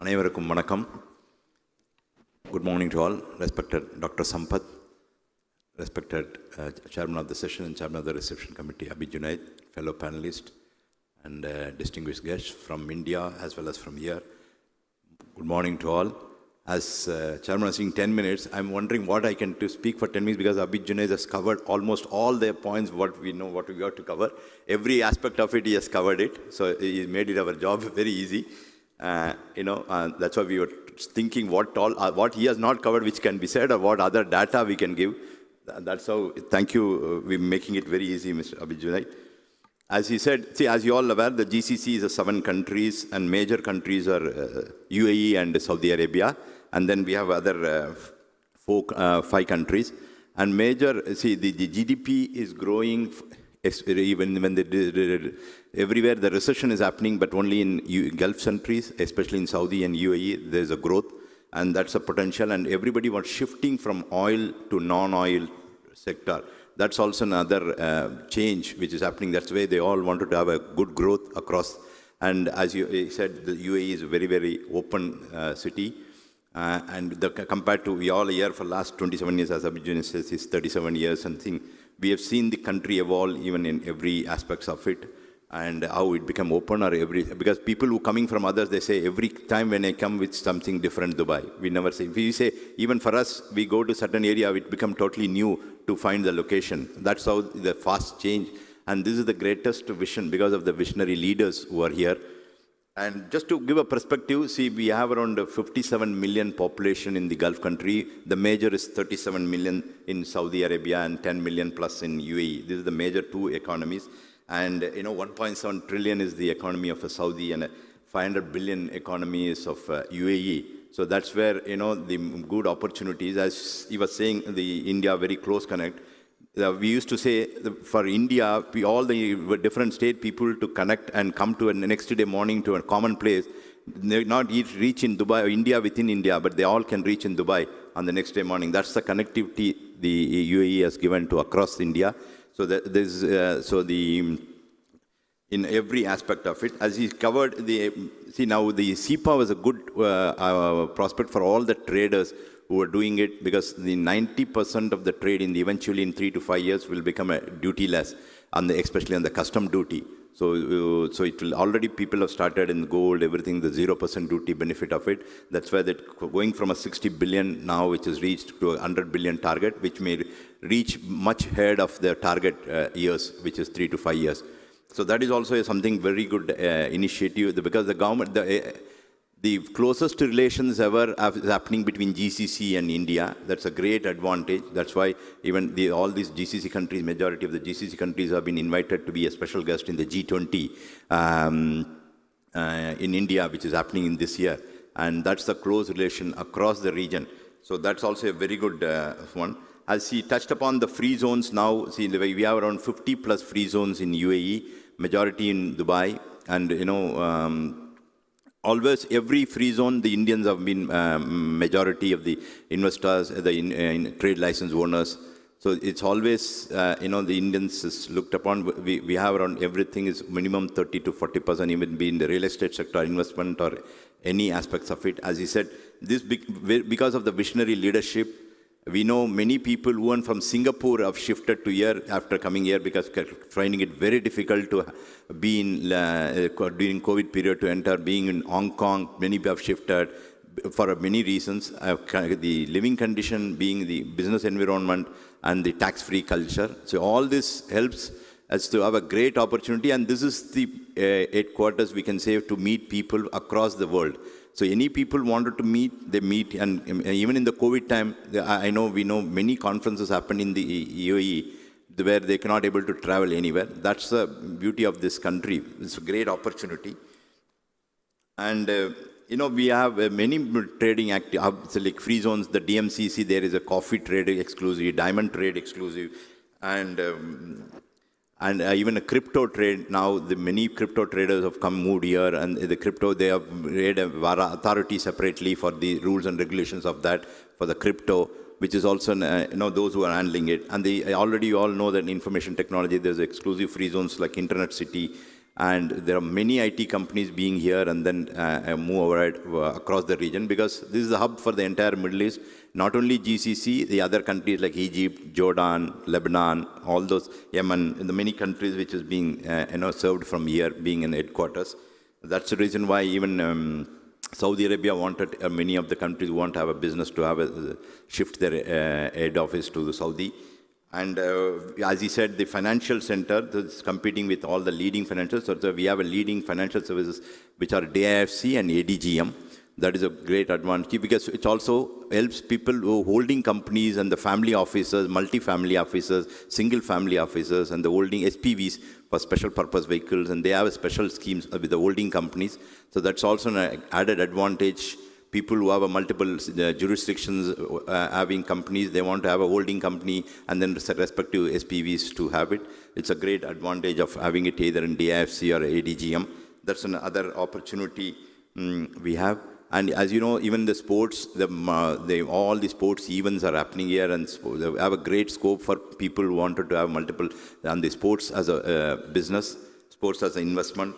அனைவருக்கும் வணக்கம். Good morning to all. Respected Dr. Sampath, respected Chairman of the Session and Chairman of the Reception Committee, Abhi Junaid, fellow panelists and distinguished guests from India as well as from here. Good morning to all. As Chairman is saying 10 minutes, I'm wondering what I can speak for 10 minutes because Abhi Junaid has covered almost all the points, what we know, what we got to cover. Every aspect of it, he has covered it. So he made it our job very easy. That's why we were thinking what he has not covered which can be said or what other data we can give. That's how, thank you, we're making it very easy, Mr. Abhi Junaid. As he said, see, as you all aware, the GCC is 7 countries and major countries are UAE and Saudi Arabia. And then we have other 5 countries. And major, see, the GDP is growing even when everywhere the recession is happening, but only in Gulf countries, especially in Saudi and UAE, there's a growth, and that's a potential. And everybody wants shifting from oil to non-oil sector. That's also another change which is happening. That's why they all wanted to have a good growth across. And as you said, the UAE is a very, very open city. And compared to, we all here for last 27 years, as Abhi says, is 37 years and thing. We have seen the country evolve even in every aspects of it and how it become open or because people who coming from others, they say every time when I come with something different Dubai, we never say, we say even for us, we go to certain area, it become totally new to find the location. That's how the fast change. And this is the greatest vision because of the visionary leaders who are here. And just to give a perspective, see, we have around 57 million population in the Gulf country. The major is 37 million in Saudi Arabia and 10 million plus in UAE. This is the major 2 economies. And, 1.7 trillion is the economy of Saudi and 500 billion economy is of UAE. So that's where, the good opportunities, as he was saying, the India very close connect. We used to say for India, all the different state people to connect and come to the next day morning to a common place. They not reach in Dubai or India within India, but they all can reach in Dubai on the next day morning. That's the connectivity the UAE has given to across India. So in every aspect of it, as he covered, now the SEPA was a good prospect for all the traders who are doing it because the 90% of the trade eventually in 3 to 5 years will become a duty-less, especially on the custom duty. So it will already people have started in gold, everything, the 0% duty benefit of it. That's why that going from a 60 billion now, which has reached to a 100 billion target, which may reach much ahead of their target years, which is 3 to 5 years. So that is also something very good initiative because the government, the closest relations ever is happening between GCC and India. That's a great advantage. That's why even all these GCC countries, majority of the GCC countries have been invited to be a special guest in the G20 in India, which is happening in this year. And that's the close relation across the region. So that's also a very good one. As he touched upon the free zones now, see, we have around 50 plus free zones in UAE, majority in Dubai, and always, every free zone, the Indians have been majority of the investors, the trade license owners. So it's always, the Indians is looked upon. We have around everything is minimum 30 to 40%, even be in the real estate sector, investment or any aspects of it. As he said, this because of the visionary leadership, we know many people who are from Singapore have shifted to here after coming here because finding it very difficult to be in during COVID period to enter. Being in Hong Kong, many have shifted for many reasons. The living condition being the business environment and the tax-free culture. So all this helps us to have a great opportunity. And this is the headquarters, we can say, to meet people across the world. So any people wanted to meet, they meet. And even in the COVID time, we know many conferences happen in the UAE where they cannot able to travel anywhere. That's the beauty of this country. It's a great opportunity. And, we have many trading hubs, like free zones, the DMCC, there is a coffee trade exclusive, diamond trade exclusive, and even a crypto trade. Now, the many crypto traders have moved here, and the crypto, they have made a authority separately for the rules and regulations of that, for the crypto, which is also, those who are handling it. And already you all know that in information technology, there's exclusive free zones like Internet City, And there are many IT companies being here and then move over across the region, because this is the hub for the entire Middle East. Not only GCC, the other countries like Egypt, Jordan, Lebanon, all those, Yemen, the many countries which is being served from here, being in headquarters. That's the reason why even Saudi Arabia wanted, many of the countries want to have a business to have shift their head office to the Saudi. And as he said, the financial center is competing with all the leading financials. So we have a leading financial services, which are DIFC and ADGM. That is a great advantage, because it also helps people who are holding companies and the family offices, multi-family offices, single-family offices, and the holding SPVs for special purpose vehicles, and they have special schemes with the holding companies. So that's also an added advantage. People who have a multiple jurisdictions having companies, they want to have a holding company and then respective SPVs to have it. It's a great advantage of having it either in DIFC or ADGM. That's another opportunity we have. And as you know, even the sports, all the sports events are happening here, and they have a great scope for people who wanted to have multiple, and the sports as a business, sports as an investment.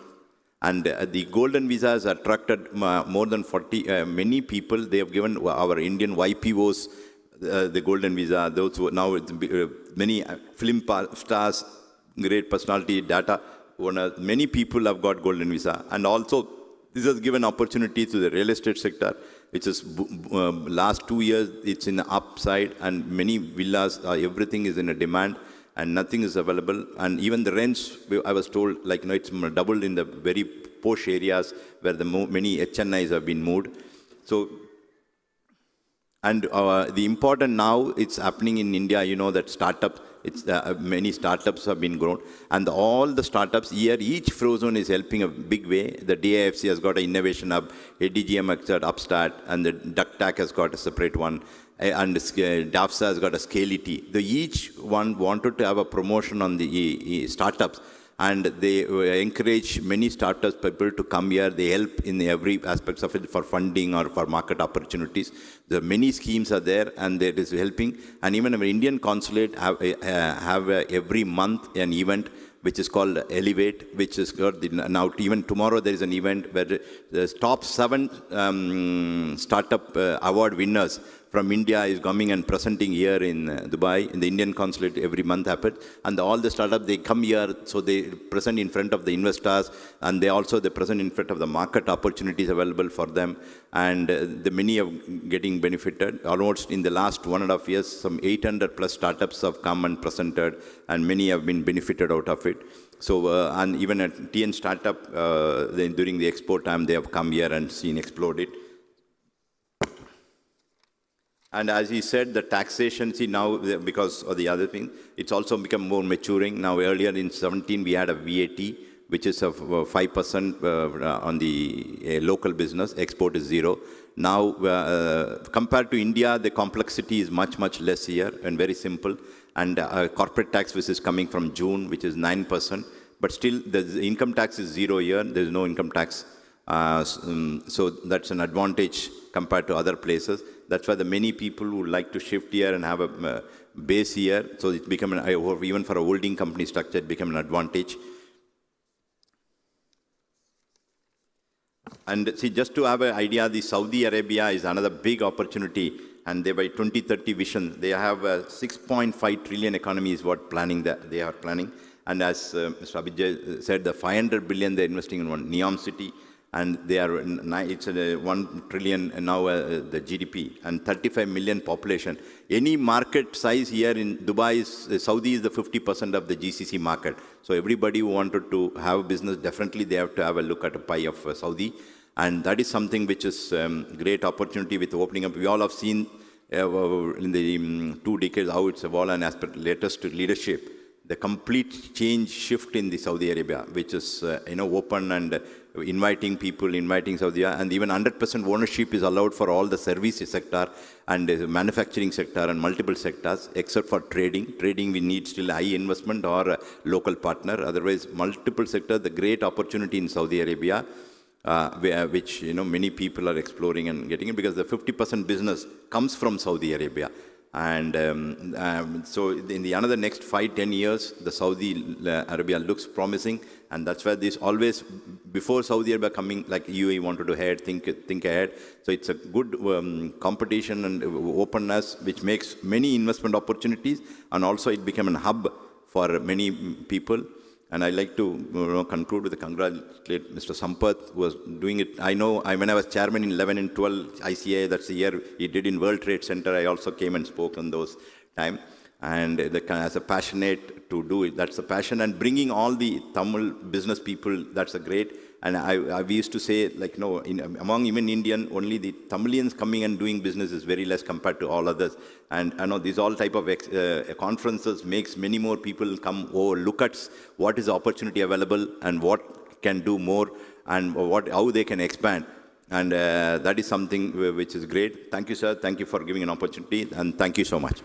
And the Golden Visa has attracted more than 40, many people. They have given our Indian YPOs the Golden Visa. Those who now, many film stars, great personality, data owners, many people have got Golden Visa. And also, this has given opportunity to the real estate sector, which is last 2 years, it's in the upside, and many villas, everything is in a demand, and nothing is available. And even the rents, I was told, like, it's doubled in the very posh areas where many HNIs have been moved. So, and the important now, it's happening in India, that startups, many startups have been grown, and all the startups here, each flow zone is helping a big way. The DIFC has got an innovation hub, ADGM has got Upstart, and the DuckTac has got a separate one, and DAFSA has got a Scality. Each one wanted to have a promotion on the startups, and they encourage many startups people to come here. They help in every aspects of it, for funding or for market opportunities. The many schemes are there, and it is helping. And even our Indian consulate have every month an event which is called Elevate, which is got now even tomorrow there is an event where the top 7 startup award winners from India is coming and presenting here in Dubai, in the Indian consulate. Every month happens, and all the startups, they come here, so they present in front of the investors, and they present in front of the market opportunities available for them, and the many are getting benefited. Almost in the last 1.5 years, some 800 plus startups have come and presented, and many have been benefited out of it. So, and even at TN Startup, during the expo time, they have come here and seen explode it. And as he said, the taxation, see now, because of the other thing, it's also become more maturing. Now, earlier in 17, we had a VAT, which is of 5% on the local business. Export is 0. Now, compared to India, the complexity is much, much less here and very simple. And corporate tax, which is coming from June, which is 9%. But still, the income tax is 0 here. There is no income tax. So that's an advantage compared to other places. That's why the many people who like to shift here and have a base here, so it's become even for a holding company structure, it became an advantage. And see, just to have an idea, the Saudi Arabia is another big opportunity, and they by 2030 vision, they have a 6.5 trillion economy is what they are planning. And as Mr. Abhijay said, the 500 billion they're investing in one Neom city. And they are, it's 1 trillion now, the GDP, and 35 million population. Any market size here in Dubai, Saudi is the 50% of the GCC market. So everybody who wanted to have business, definitely they have to have a look at a pie of Saudi. And that is something which is great opportunity with opening up. We all have seen in the 2 decades how it's evolved, and as per latest leadership, the complete change shift in the Saudi Arabia, which is open and inviting people, inviting Saudi, and even 100% ownership is allowed for all the service sector and the manufacturing sector and multiple sectors, except for trading. Trading, we need still high investment or a local partner. Otherwise, multiple sectors, the great opportunity in Saudi Arabia, which many people are exploring and getting it, because the 50% business comes from Saudi Arabia. And so in the another next 5-10 years, the Saudi Arabia looks promising, and that's why this always, before Saudi Arabia coming, like UAE wanted to think ahead. So it's a good competition and openness, which makes many investment opportunities, and also it became a hub for many people. And I'd like to conclude with a congratulate Mr. Sampath, who was doing it. I know when I was chairman in 11 and 12 ICA, that's the year he did in World Trade Center, I also came and spoke on those time. And as a passionate to do it, that's a passion. And bringing all the Tamil business people, that's a great. And we used to say, like, among even Indian, only the Tamilians coming and doing business is very less compared to all others. And I know these all type of conferences makes many more people come over, look at what is the opportunity available and what can do more and how they can expand. And that is something which is great. Thank you, sir. Thank you for giving an opportunity. And thank you so much.